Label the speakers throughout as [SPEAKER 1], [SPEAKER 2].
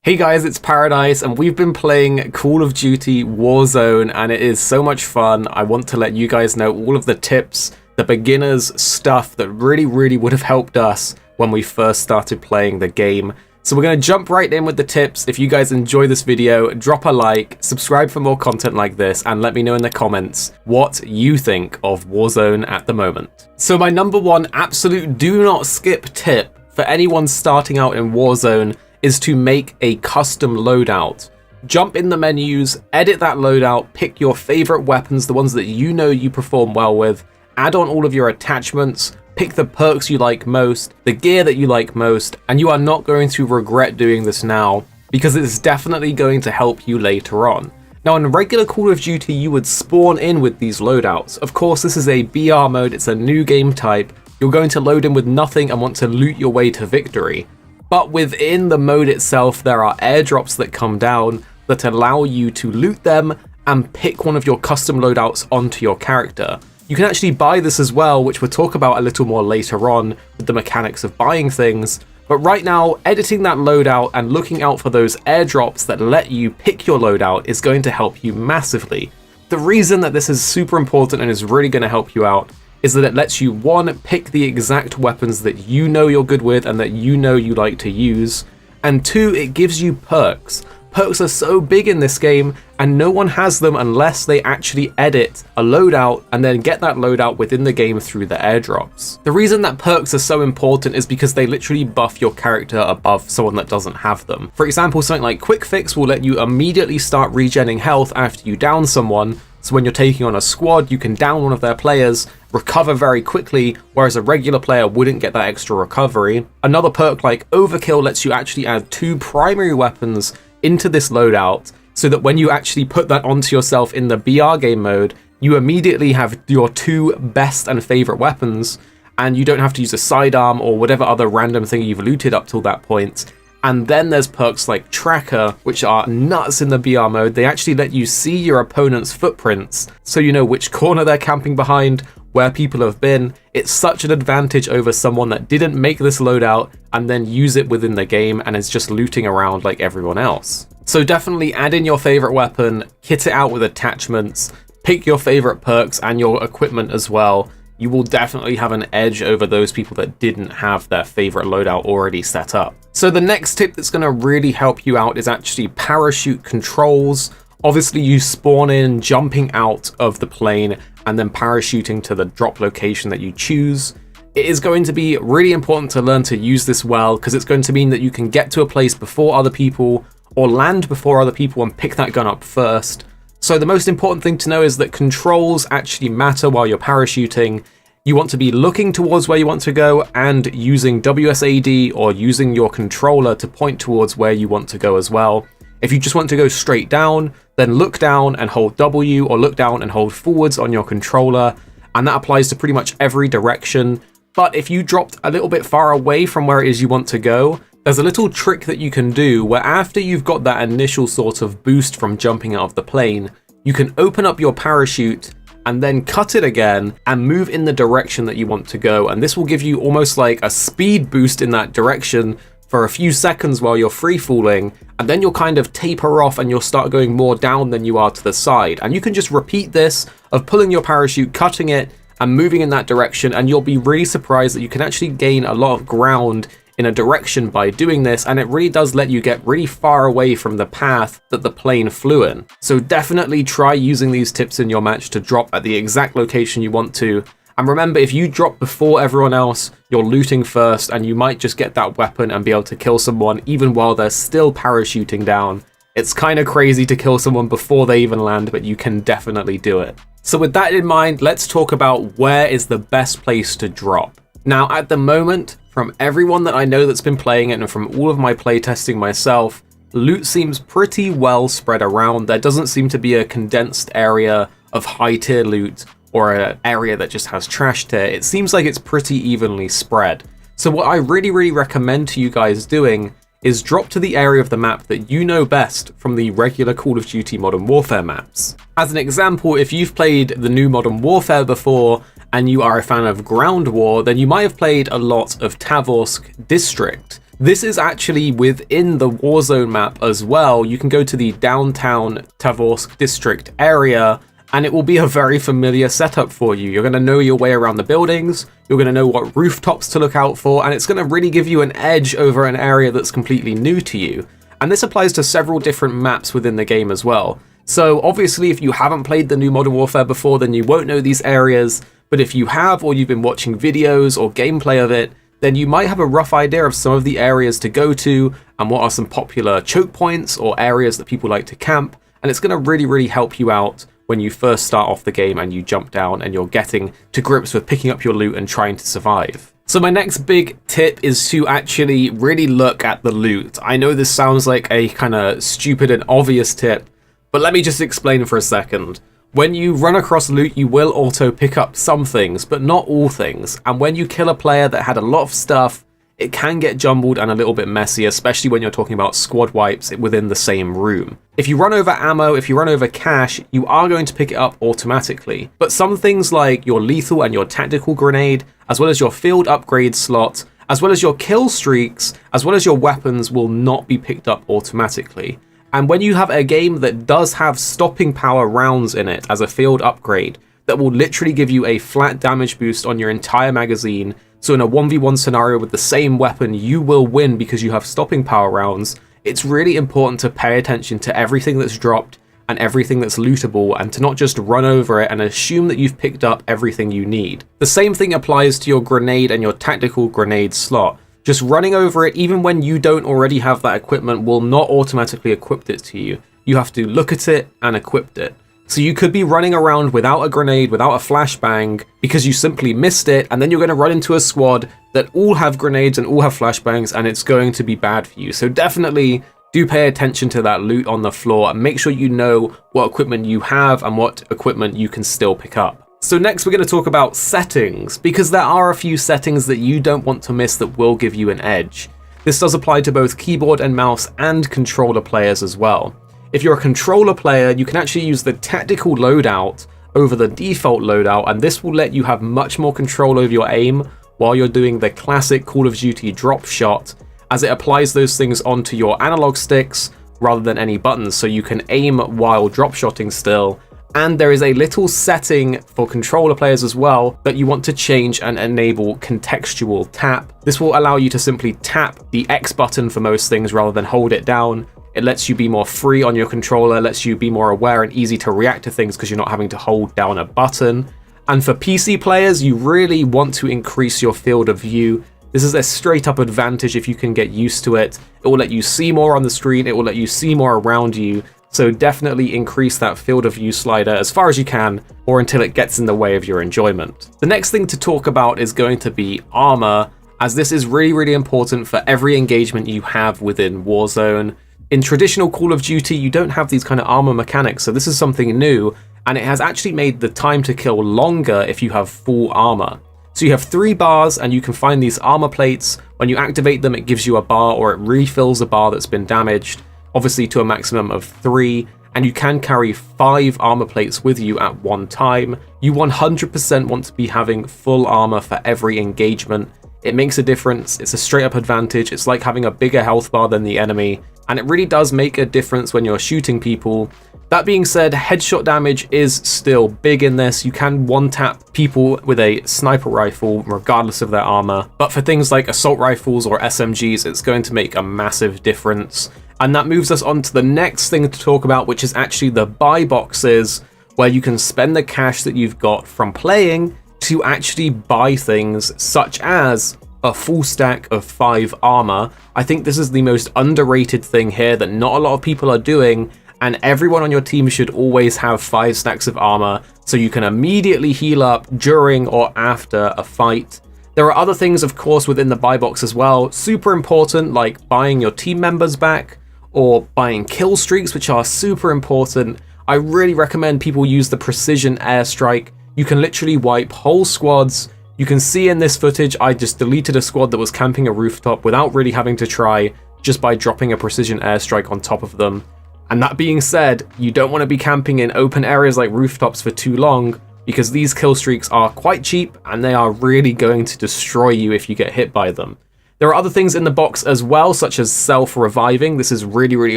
[SPEAKER 1] Hey guys, it's Paradise, and we've been playing Call of Duty Warzone, and it is so much fun. I want to let you guys know all of the tips, the beginners stuff that really would have helped us when we first started playing the game. So we're going to jump right in with the tips. If you guys enjoy this video, drop a like, subscribe for more content like this, and let me know in the comments what you think of Warzone at the moment. So my number one absolute do not skip tip for anyone starting out in Warzone is to make a custom loadout. Jump in the menus, edit that loadout, pick your favorite weapons, the ones that you know you perform well with, add on all of your attachments, pick the perks you like most, the gear that you like most, and you are not going to regret doing this now, because it's definitely going to help you later on. Now in regular Call of Duty you would spawn in with these loadouts. Of course this is a BR mode, it's a new game type, you're going to load in with nothing and want to loot your way to victory. But within the mode itself, there are airdrops that come down that allow you to loot them and pick one of your custom loadouts onto your character. You can actually buy this as well, which we'll talk about a little more later on with the mechanics of buying things. But right now, editing that loadout and looking out for those airdrops that let you pick your loadout is going to help you massively. The reason that this is super important and is really going to help you out is that it lets you, one, pick the exact weapons that you know you're good with and that you know you like to use, and two, it gives you perks. Perks are so big in this game, and no one has them unless they actually edit a loadout and then get that loadout within the game through the airdrops. The reason that perks are so important is because they literally buff your character above someone that doesn't have them. For example, something like Quick Fix will let you immediately start regenning health after you down someone, so when you're taking on a squad, you can down one of their players, recover very quickly, whereas a regular player wouldn't get that extra recovery. Another perk like Overkill lets you actually add 2 primary weapons into this loadout, so that when you actually put that onto yourself in the BR game mode, you immediately have your 2 best and favorite weapons, and you don't have to use a sidearm or whatever other random thing you've looted up till that point. And then there's perks like Tracker, which are nuts in the BR mode. They actually let you see your opponent's footprints, so you know which corner they're camping behind, where people have been. It's such an advantage over someone that didn't make this loadout and then use it within the game and is just looting around like everyone else. So definitely add in your favorite weapon, kit it out with attachments, pick your favorite perks and your equipment as well. You will definitely have an edge over those people that didn't have their favorite loadout already set up. So the next tip that's going to really help you out is actually parachute controls. Obviously you spawn in jumping out of the plane and then parachuting to the drop location that you choose. It is going to be really important to learn to use this well, because it's going to mean that you can get to a place before other people or land before other people and pick that gun up first. So the most important thing to know is that controls actually matter while you're parachuting. You want to be looking towards where you want to go and using WSAD or using your controller to point towards where you want to go as well. If you just want to go straight down, then look down and hold W, or look down and hold forwards on your controller, and that applies to pretty much every direction. But if you dropped a little bit far away from where it is you want to go, there's a little trick that you can do where after you've got that initial sort of boost from jumping out of the plane, you can open up your parachute and then cut it again and move in the direction that you want to go. And this will give you almost like a speed boost in that direction for a few seconds while you're free falling, and then you'll kind of taper off and you'll start going more down than you are to the side. And you can just repeat this of pulling your parachute, cutting it, and moving in that direction, and you'll be really surprised that you can actually gain a lot of ground in a direction by doing this, and it really does let you get really far away from the path that the plane flew in. So definitely try using these tips in your match to drop at the exact location you want to. And remember, if you drop before everyone else, you're looting first, and you might just get that weapon and be able to kill someone even while they're still parachuting down. It's kind of crazy to kill someone before they even land, but you can definitely do it. So with that in mind, let's talk about where is the best place to drop. Now at the moment, from everyone that I know that's been playing it and from all of my playtesting myself, loot seems pretty well spread around. There doesn't seem to be a condensed area of high tier loot or an area that just has trash tier. It seems like it's pretty evenly spread. So what I really recommend to you guys doing is drop to the area of the map that you know best from the regular Call of Duty Modern Warfare maps. As an example, if you've played the new Modern Warfare before and you are a fan of Ground War, then you might have played a lot of Tavorsk District. This is actually within the Warzone map as well. You can go to the downtown Tavorsk district area, and it will be a very familiar setup for you. You're going to know your way around the buildings, you're going to know what rooftops to look out for, and it's going to really give you an edge over an area that's completely new to you. And this applies to several different maps within the game as well. So obviously if you haven't played the new Modern Warfare before, then you won't know these areas, but if you have, or you've been watching videos or gameplay of it, then you might have a rough idea of some of the areas to go to and what are some popular choke points or areas that people like to camp, and it's going to really help you out when you first start off the game and you jump down and you're getting to grips with picking up your loot and trying to survive. So my next big tip is to actually really look at the loot. I know this sounds like a kind of stupid and obvious tip, but let me just explain for a second. When you run across loot, you will auto pick up some things, but not all things. And when you kill a player that had a lot of stuff, it can get jumbled and a little bit messy, especially when you're talking about squad wipes within the same room. If you run over ammo, if you run over cash, you are going to pick it up automatically. But some things like your lethal and your tactical grenade, as well as your field upgrade slot, as well as your kill streaks, as well as your weapons will not be picked up automatically. And when you have a game that does have stopping power rounds in it as a field upgrade, that will literally give you a flat damage boost on your entire magazine, so in a 1v1 scenario with the same weapon, you will win because you have stopping power rounds, it's really important to pay attention to everything that's dropped and everything that's lootable, and to not just run over it and assume that you've picked up everything you need. The same thing applies to your grenade and your tactical grenade slot. Just running over it, even when you don't already have that equipment, will not automatically equip it to you. You have to look at it and equip it. So you could be running around without a grenade, without a flashbang, because you simply missed it, and then you're going to run into a squad that all have grenades and all have flashbangs, and it's going to be bad for you. So definitely do pay attention to that loot on the floor, and make sure you know what equipment you have and what equipment you can still pick up. So next we're going to talk about settings, because there are a few settings that you don't want to miss that will give you an edge. This does apply to both keyboard and mouse and controller players as well. If you're a controller player, you can actually use the tactical loadout over the default loadout, and this will let you have much more control over your aim while you're doing the classic Call of Duty drop shot, as it applies those things onto your analog sticks rather than any buttons, so you can aim while drop shotting still. And there is a little setting for controller players as well that you want to change and enable contextual tap. This will allow you to simply tap the X button for most things rather than hold it down. It lets you be more free on your controller, lets you be more aware and easy to react to things because you're not having to hold down a button. And for PC players, you really want to increase your field of view. This is a straight up advantage if you can get used to it. It will let you see more on the screen, it will let you see more around you. So definitely increase that field of view slider as far as you can, or until it gets in the way of your enjoyment. The next thing to talk about is going to be armor, as this is really important for every engagement you have within Warzone. In traditional Call of Duty, you don't have these kind of armor mechanics, so this is something new, and it has actually made the time to kill longer if you have full armor. So you have 3 bars, and you can find these armor plates. When you activate them, it gives you a bar, or it refills a bar that's been damaged, obviously to a maximum of 3, and you can carry 5 armor plates with you at one time. You 100% want to be having full armor for every engagement. It makes a difference, it's a straight up advantage, it's like having a bigger health bar than the enemy, and it really does make a difference when you're shooting people. That being said, headshot damage is still big in this. You can one-tap people with a sniper rifle regardless of their armor, but for things like assault rifles or SMGs, it's going to make a massive difference. And that moves us on to the next thing to talk about, which is actually the buy boxes, where you can spend the cash that you've got from playing to actually buy things such as a full stack of 5 armor. I think this is the most underrated thing here that not a lot of people are doing, and everyone on your team should always have 5 stacks of armor so you can immediately heal up during or after a fight. There are other things, of course, within the buy box as well, super important, like buying your team members back or buying kill streaks, which are super important. I really recommend people use the precision airstrike. You can literally wipe whole squads. You can see in this footage, I just deleted a squad that was camping a rooftop without really having to try, just by dropping a precision airstrike on top of them. And that being said, you don't want to be camping in open areas like rooftops for too long, because these kill streaks are quite cheap and they are really going to destroy you if you get hit by them. There are other things in the box as well, such as self-reviving. This is really, really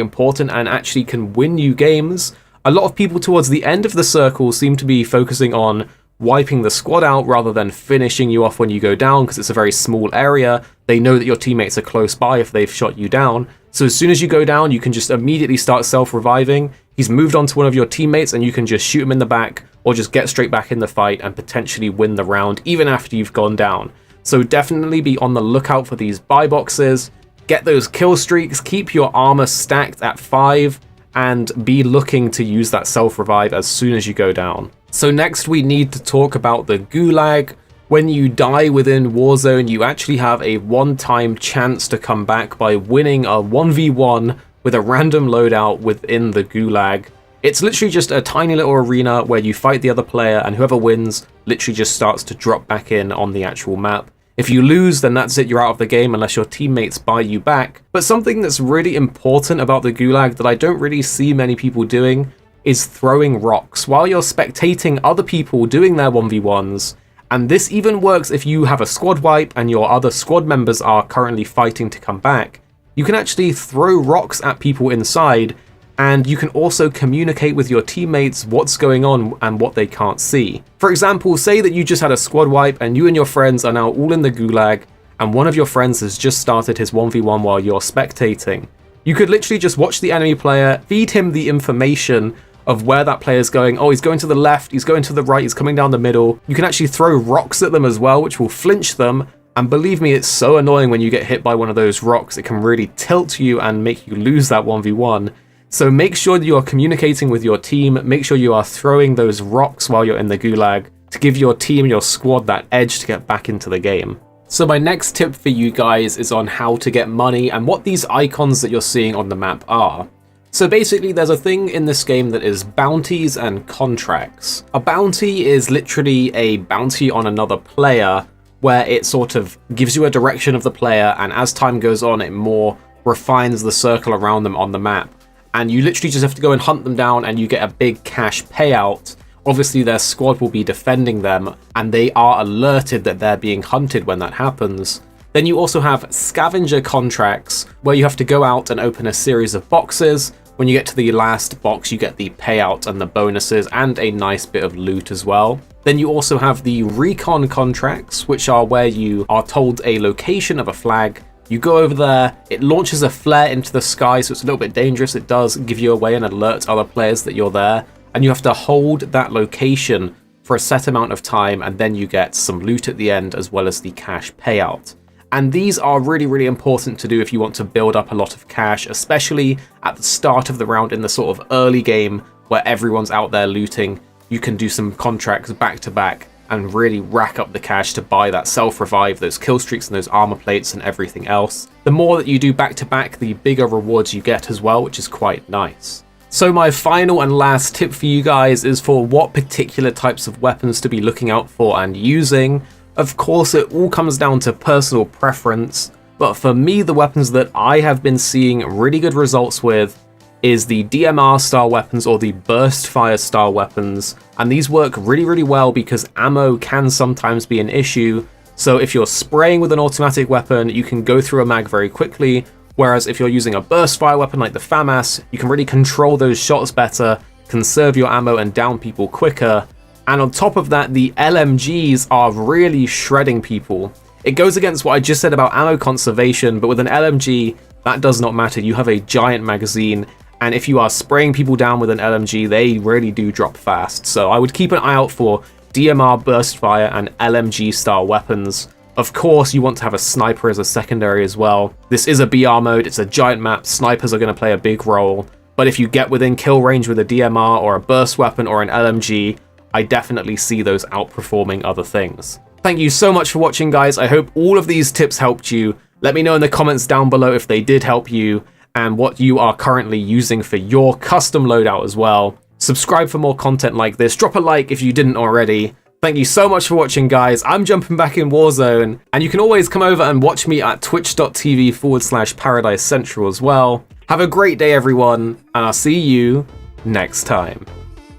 [SPEAKER 1] important and actually can win you games. A lot of people towards the end of the circle seem to be focusing on wiping the squad out rather than finishing you off when you go down, because it's a very small area. They know that your teammates are close by if they've shot you down. So as soon as you go down, you can just immediately start self-reviving. He's moved on to one of your teammates and you can just shoot him in the back or just get straight back in the fight and potentially win the round even after you've gone down. So definitely be on the lookout for these buy boxes, get those kill streaks, keep your armor stacked at 5, and be looking to use that self-revive as soon as you go down. So next we need to talk about the Gulag. When you die within Warzone, you actually have a one-time chance to come back by winning a 1v1 with a random loadout within the Gulag. It's literally just a tiny little arena where you fight the other player, and whoever wins literally just starts to drop back in on the actual map. If you lose, then that's it, you're out of the game unless your teammates buy you back. But something that's really important about the Gulag that I don't really see many people doing is throwing rocks while you're spectating other people doing their 1v1s. And this even works if you have a squad wipe and your other squad members are currently fighting to come back. You can actually throw rocks at people inside, and you can also communicate with your teammates what's going on and what they can't see. For example, say that you just had a squad wipe and you and your friends are now all in the Gulag, and one of your friends has just started his 1v1 while you're spectating. You could literally just watch the enemy player, feed him the information of where that player's going. Oh, he's going to the left, he's going to the right, he's coming down the middle. You can actually throw rocks at them as well, which will flinch them. And believe me, it's so annoying when you get hit by one of those rocks. It can really tilt you and make you lose that 1v1. So make sure that you are communicating with your team, make sure you are throwing those rocks while you're in the Gulag to give your team, your squad, that edge to get back into the game. So my next tip for you guys is on how to get money and what these icons that you're seeing on the map are. So basically there's a thing in this game that is bounties and contracts. A bounty is literally a bounty on another player where it sort of gives you a direction of the player, and as time goes on it more refines the circle around them on the map. And you literally just have to go and hunt them down and you get a big cash payout. Obviously their squad will be defending them and they are alerted that they're being hunted when that happens. Then you also have scavenger contracts where you have to go out and open a series of boxes. When you get to the last box you get the payout and the bonuses and a nice bit of loot as well. Then you also have the recon contracts, which are where you are told a location of a flag. You go over there, it launches a flare into the sky, so it's a little bit dangerous. It does give you away and alert other players that you're there, and you have to hold that location for a set amount of time, and then you get some loot at the end as well as the cash payout. And these are really, really important to do if you want to build up a lot of cash, especially at the start of the round in the sort of early game where everyone's out there looting. You can do some contracts back to back and really rack up the cash to buy that self-revive, those kill streaks and those armor plates and everything else. The more that you do back to back, the bigger rewards you get as well, which is quite nice. So my final and last tip for you guys is for what particular types of weapons to be looking out for and using. Of course, it all comes down to personal preference, but for me, the weapons that I have been seeing really good results with is the DMR style weapons or the burst fire style weapons, and these work really, really well because ammo can sometimes be an issue. So if you're spraying with an automatic weapon, you can go through a mag very quickly, whereas if you're using a burst fire weapon like the FAMAS, you can really control those shots better, conserve your ammo and down people quicker. And on top of that, the LMGs are really shredding people. It goes against what I just said about ammo conservation, but with an LMG, that does not matter. You have a giant magazine, and if you are spraying people down with an LMG, they really do drop fast. So I would keep an eye out for DMR, burst fire, and LMG style weapons. Of course, you want to have a sniper as a secondary as well. This is a BR mode, it's a giant map, snipers are going to play a big role. But if you get within kill range with a DMR or a burst weapon or an LMG, I definitely see those outperforming other things. Thank you so much for watching, guys. I hope all of these tips helped you. Let me know in the comments down below if they did help you, and what you are currently using for your custom loadout as well. Subscribe for more content like this. Drop a like if you didn't already. Thank you so much for watching, guys. I'm jumping back in Warzone, and you can always come over and watch me at twitch.tv/Paradise Central as well. Have a great day, everyone, and I'll see you next time.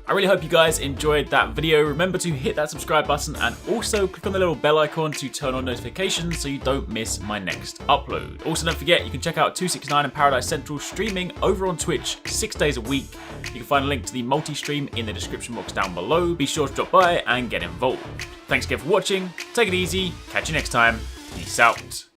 [SPEAKER 2] I really hope you guys enjoyed that video. Remember to hit that subscribe button and also click on the little bell icon to turn on notifications so you don't miss my next upload. Also, don't forget, you can check out 269 and Paradise Central streaming over on Twitch 6 days a week. You can find a link to the multi-stream in the description box down below. Be sure to drop by and get involved. Thanks again for watching. Take it easy. Catch you next time. Peace out.